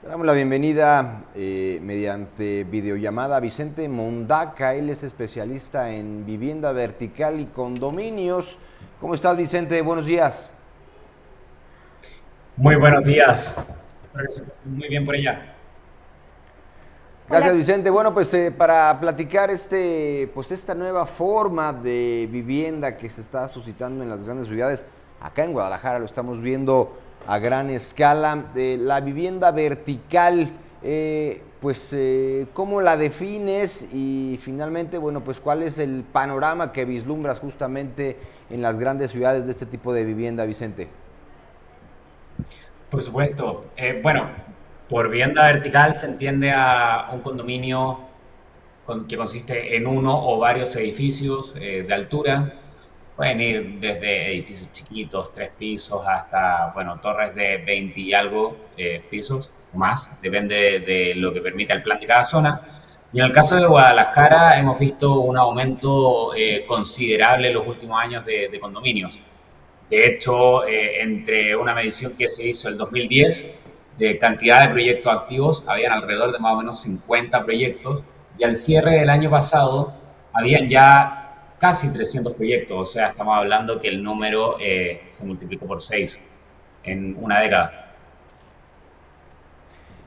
Le damos la bienvenida mediante videollamada a Vicente Mondaca. Él es especialista en vivienda vertical y condominios. ¿Cómo estás, Vicente? Buenos días. Muy buenos días. Espero que se encuentren muy bien por allá. Gracias, Hola, Vicente. Bueno, pues para platicar pues esta nueva forma de vivienda que se está suscitando en las grandes ciudades, acá en Guadalajara lo estamos viendo a gran escala, de la vivienda vertical, ¿cómo la defines? Y finalmente, bueno, pues ¿cuál es el panorama que vislumbras justamente en las grandes ciudades de este tipo de vivienda, Vicente? Por supuesto. Bueno, por vivienda vertical se entiende a un condominio que consiste en uno o varios edificios de altura. Pueden ir desde edificios chiquitos, 3 pisos, hasta, bueno, torres de 20 y algo pisos o más. Depende de lo que permita el plan de cada zona. Y en el caso de Guadalajara hemos visto un aumento considerable en los últimos años de condominios. De hecho, entre una medición que se hizo en el 2010 de cantidad de proyectos activos, habían alrededor de más o menos 50 proyectos y al cierre del año pasado habían ya casi 300 proyectos, o sea, estamos hablando que el número se multiplicó por 6 en una década.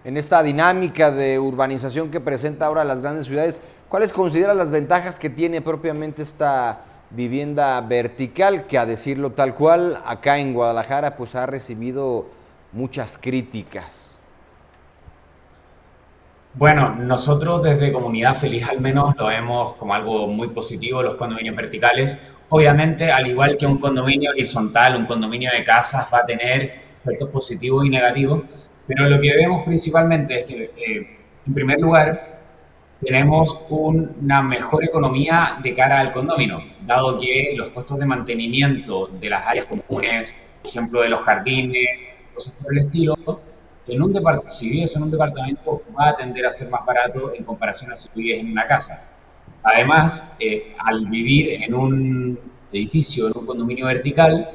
En esta dinámica de urbanización que presenta ahora las grandes ciudades, ¿cuáles consideras las ventajas que tiene propiamente esta vivienda vertical, que a decirlo tal cual, acá en Guadalajara pues ha recibido muchas críticas? Bueno, nosotros desde Comunidad Feliz al menos lo vemos como algo muy positivo, los condominios verticales. Obviamente, al igual que un condominio horizontal, un condominio de casas va a tener aspectos positivos y negativos, pero lo que vemos principalmente es que, en primer lugar, tenemos una mejor economía de cara al condominio, dado que los costos de mantenimiento de las áreas comunes, por ejemplo, de los jardines, cosas por el estilo, si vives en un departamento va a tender a ser más barato en comparación a si vives en una casa. Además, al vivir en un edificio, en un condominio vertical,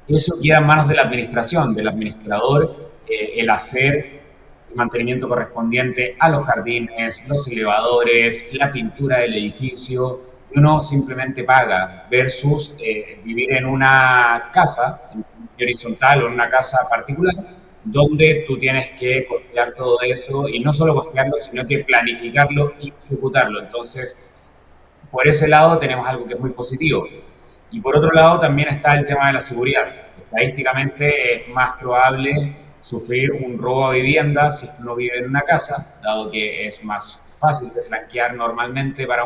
eso queda en manos de la administración, del administrador, el hacer el mantenimiento correspondiente a los jardines, los elevadores, la pintura del edificio, y uno simplemente paga versus vivir en una casa en horizontal o en una casa particular, donde tú tienes que costear todo eso y no solo costearlo, sino que planificarlo y ejecutarlo. Entonces, por ese lado tenemos algo que es muy positivo. Y por otro lado también está el tema de la seguridad. Estadísticamente es más probable sufrir un robo a vivienda si es que uno vive en una casa, dado que es más fácil de flanquear normalmente para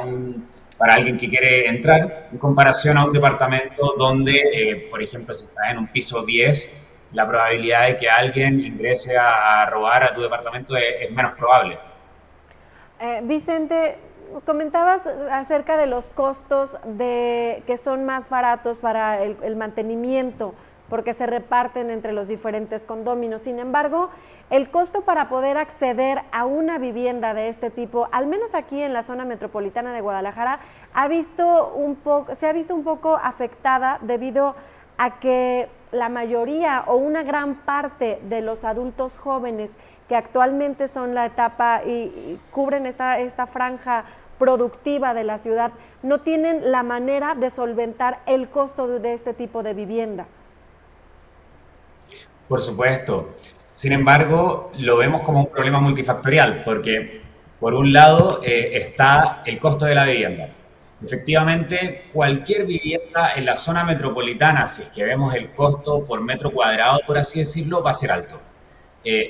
alguien que quiere entrar, en comparación a un departamento donde, por ejemplo, si estás en un piso 10, la probabilidad de que alguien ingrese a robar a tu departamento es menos probable. Vicente, comentabas acerca de los costos que son más baratos para el mantenimiento porque se reparten entre los diferentes condóminos. Sin embargo, el costo para poder acceder a una vivienda de este tipo, al menos aquí en la zona metropolitana de Guadalajara, se ha visto un poco afectada debido a que la mayoría o una gran parte de los adultos jóvenes que actualmente son la etapa y cubren esta franja productiva de la ciudad, no tienen la manera de solventar el costo de este tipo de vivienda. Por supuesto. Sin embargo, lo vemos como un problema multifactorial, porque por un lado está el costo de la vivienda. Efectivamente, cualquier vivienda en la zona metropolitana, si es que vemos el costo por metro cuadrado, por así decirlo, va a ser alto.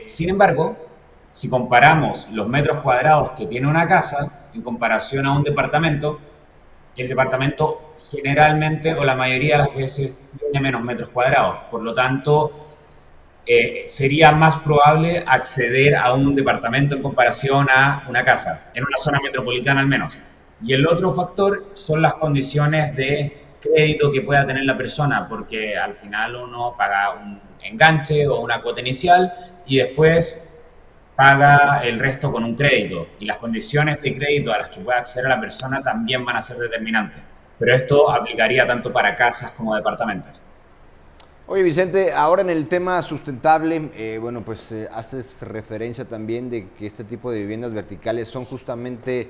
Sin embargo, si comparamos los metros cuadrados que tiene una casa en comparación a un departamento, el departamento generalmente o la mayoría de las veces tiene menos metros cuadrados. Por lo tanto, sería más probable acceder a un departamento en comparación a una casa, en una zona metropolitana al menos. Y el otro factor son las condiciones de crédito que pueda tener la persona, porque al final uno paga un enganche o una cuota inicial y después paga el resto con un crédito. Y las condiciones de crédito a las que pueda acceder la persona también van a ser determinantes. Pero esto aplicaría tanto para casas como departamentos. Oye, Vicente, ahora en el tema sustentable, bueno, pues haces referencia también de que este tipo de viviendas verticales son justamente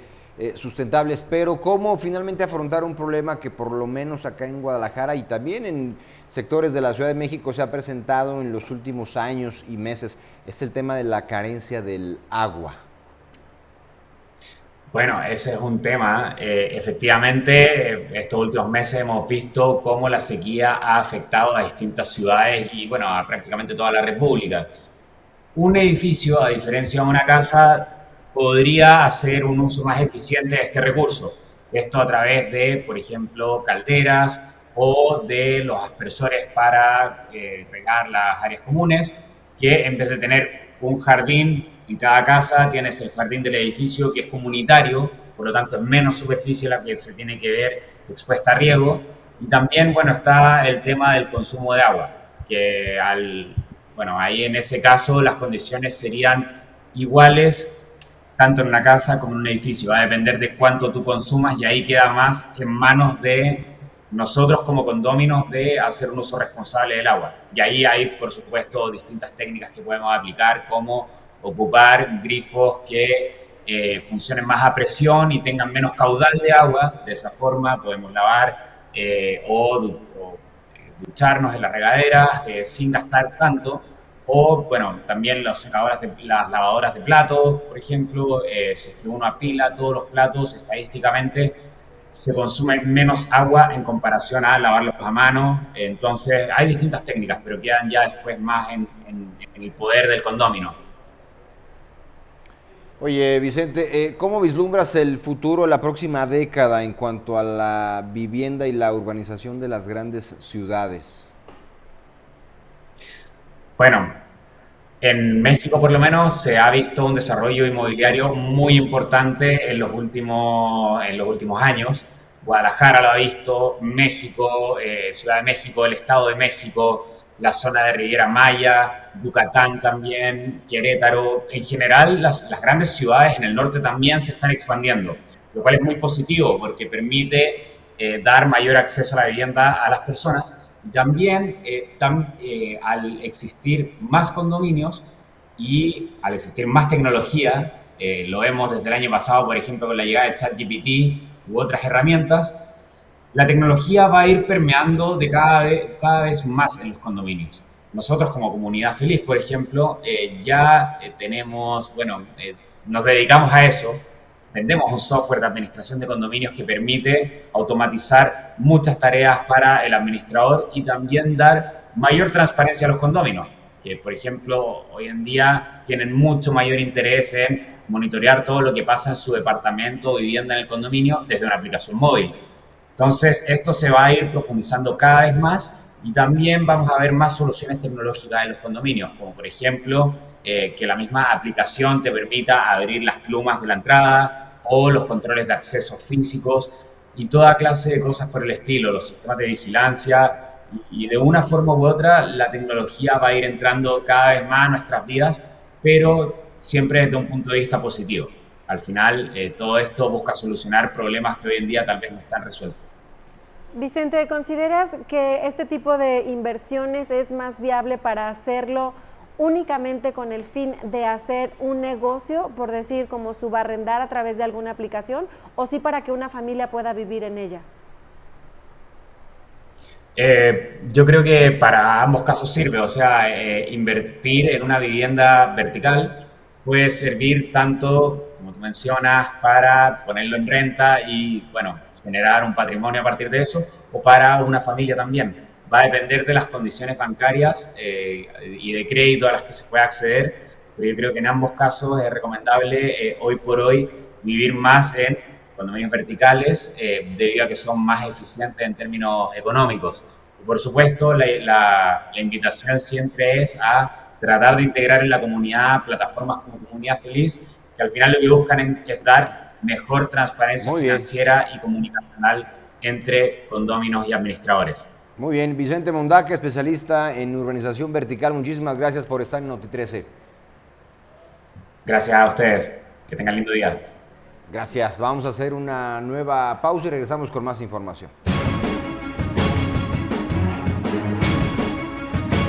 sustentables, pero ¿cómo finalmente afrontar un problema que por lo menos acá en Guadalajara y también en sectores de la Ciudad de México se ha presentado en los últimos años y meses? Es el tema de la carencia del agua. Bueno, ese es un tema. Efectivamente, estos últimos meses hemos visto cómo la sequía ha afectado a distintas ciudades y, bueno, a prácticamente toda la República. Un edificio, a diferencia de una casa, podría hacer un uso más eficiente de este recurso. Esto a través de, por ejemplo, calderas o de los aspersores para regar las áreas comunes, que en vez de tener un jardín en cada casa, tienes el jardín del edificio que es comunitario, por lo tanto es menos superficie la que se tiene que ver expuesta a riego. Y también, bueno, está el tema del consumo de agua, que bueno, ahí en ese caso las condiciones serían iguales tanto en una casa como en un edificio. Va a depender de cuánto tú consumas y ahí queda más en manos de nosotros como condóminos de hacer un uso responsable del agua. Y ahí hay, por supuesto, distintas técnicas que podemos aplicar, como ocupar grifos que funcionen más a presión y tengan menos caudal de agua. De esa forma podemos lavar o ducharnos en la regadera sin gastar tanto. O, bueno, también las lavadoras de platos, por ejemplo, si es que uno apila todos los platos, estadísticamente se consume menos agua en comparación a lavarlos a mano. Entonces, hay distintas técnicas, pero quedan ya después más en el poder del condómino. Oye, Vicente, ¿cómo vislumbras el futuro, la próxima década en cuanto a la vivienda y la urbanización de las grandes ciudades? Bueno, en México por lo menos se ha visto un desarrollo inmobiliario muy importante en los últimos años. Guadalajara lo ha visto, México, Ciudad de México, el Estado de México, la zona de Riviera Maya, Yucatán también, Querétaro. En general, las grandes ciudades en el norte también se están expandiendo, lo cual es muy positivo porque permite dar mayor acceso a la vivienda a las personas. También, al existir más condominios y al existir más tecnología, lo vemos desde el año pasado, por ejemplo, con la llegada de ChatGPT u otras herramientas, la tecnología va a ir permeando de cada vez más en los condominios. Nosotros como Comunidad Feliz, por ejemplo, ya tenemos, bueno, nos dedicamos a eso. Vendemos un software de administración de condominios que permite automatizar muchas tareas para el administrador y también dar mayor transparencia a los condominios, que por ejemplo hoy en día tienen mucho mayor interés en monitorear todo lo que pasa en su departamento o vivienda en el condominio desde una aplicación móvil. Entonces esto se va a ir profundizando cada vez más y también vamos a ver más soluciones tecnológicas en los condominios, como por ejemplo que la misma aplicación te permita abrir las plumas de la entrada o los controles de acceso físicos y toda clase de cosas por el estilo, los sistemas de vigilancia y de una forma u otra la tecnología va a ir entrando cada vez más a nuestras vidas, pero siempre desde un punto de vista positivo. Al final, todo esto busca solucionar problemas que hoy en día tal vez no están resueltos. Vicente, ¿consideras que este tipo de inversiones es más viable para hacerlo únicamente con el fin de hacer un negocio, por decir, como subarrendar a través de alguna aplicación, o sí para que una familia pueda vivir en ella? Yo creo que para ambos casos sirve, o sea, invertir en una vivienda vertical puede servir tanto, como tú mencionas, para ponerlo en renta y, bueno, generar un patrimonio a partir de eso, o para una familia también. Va a depender de las condiciones bancarias y de crédito a las que se pueda acceder, pero yo creo que en ambos casos es recomendable hoy por hoy vivir más en condominios verticales debido a que son más eficientes en términos económicos. Y por supuesto, la invitación siempre es a tratar de integrar en la comunidad plataformas como Comunidad Feliz, que al final lo que buscan es dar mejor transparencia financiera y comunicacional entre condóminos y administradores. Muy bien, Vicente Mondaque, especialista en urbanización vertical, muchísimas gracias por estar en Noti13. Gracias a ustedes, que tengan lindo día. Gracias, vamos a hacer una nueva pausa y regresamos con más información.